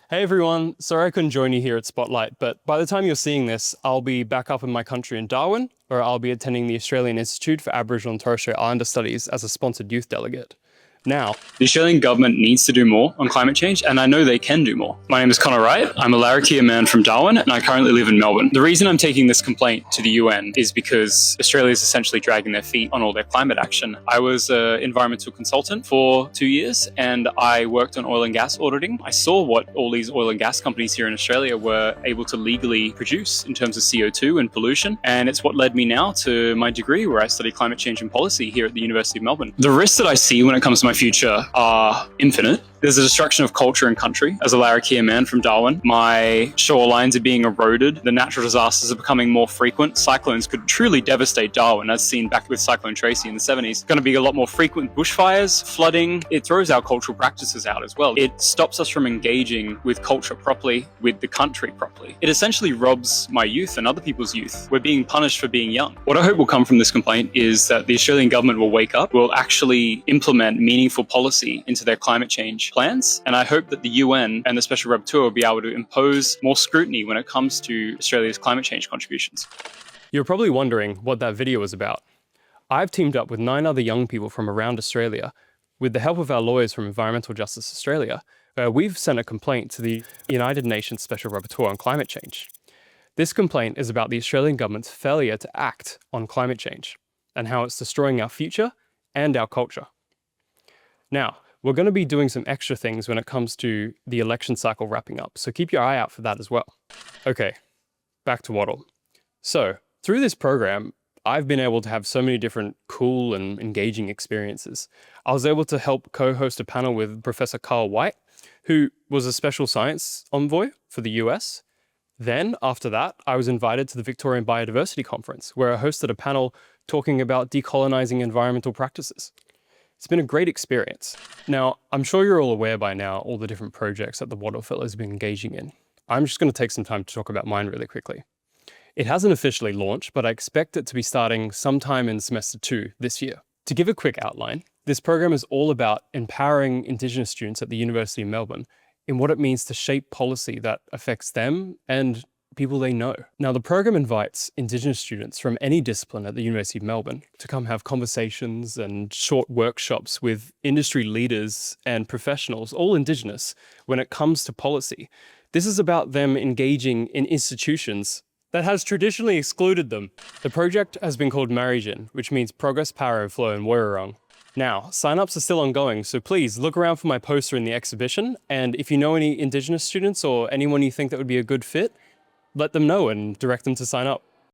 Hey everyone, sorry I couldn't join you here at Spotlight, but by the time you're seeing this, I'll be back up in my country in Darwin, where I'll be attending the Australian Institute for Aboriginal and Torres Strait Islander Studies as a sponsored youth delegate. Now, the Australian government needs to do more on climate change, and I know they can do more. My name is Wright. I'm a Larrakia man from Darwin, and I currently live in Melbourne. The reason I'm taking this complaint to the UN is because Australia is essentially dragging their feet on all their climate action. I was an environmental consultant for 2 years, and I worked on oil and gas auditing. I saw what all these oil and gas companies here in Australia were able to legally produce in terms of CO2 and pollution, and it's what led me now to my degree where I study climate change and policy here at the University of Melbourne. The risks that I see when it comes to my future are infinite. There's a destruction of culture and country. As a Larrakia man from Darwin, my shorelines are being eroded. The natural disasters are becoming more frequent. Cyclones could truly devastate Darwin, as seen back with Cyclone Tracy in the 70s. Going to be a lot more frequent bushfires, flooding. It throws our cultural practices out as well. It stops us from engaging with culture properly, with the country properly. It essentially robs my youth and other people's youth. We're being punished for being young. What I hope will come from this complaint is that the Australian government will wake up, will actually implement meaningful policy into their climate change plans, and I hope that the UN and the Special Rapporteur will be able to impose more scrutiny when it comes to Australia's climate change contributions. You're probably wondering what that video was about. I've teamed up with 9 other young people from around Australia, with the help of our lawyers from Environmental Justice Australia, where we've sent a complaint to the United Nations Special Rapporteur on climate change. This complaint is about the Australian government's failure to act on climate change, and how it's destroying our future and our culture. Now, we're going to be doing some extra things when it comes to the election cycle wrapping up, so keep your eye out for that as well. Okay, back to Wattle. So, through this program, I've been able to have so many different cool and engaging experiences. I was able to help co-host a panel with Professor Carl Wright, who was a special science envoy for the US. Then, after that, I was invited to the Victorian Biodiversity Conference, where I hosted a panel talking about decolonizing environmental practices. It's been a great experience. Now, I'm sure you're all aware by now all the different projects that the Wattle Fellows have been engaging in. I'm just going to take some time to talk about mine really quickly. It hasn't officially launched, but I expect it to be starting sometime in semester 2 this year. To give a quick outline, this program is all about empowering Indigenous students at the University of Melbourne in what it means to shape policy that affects them and people they know. Now, the program invites Indigenous students from any discipline at the University of Melbourne to come have conversations and short workshops with industry leaders and professionals, all Indigenous, when it comes to policy. This is about them engaging in institutions that has traditionally excluded them. The project has been called Marijin, which means Progress, Power and Flow in Woiwurrung. Now, sign-ups are still ongoing, so please look around for my poster in the exhibition, and if you know any Indigenous students or anyone you think that would be a good fit, let them know and direct them to sign up.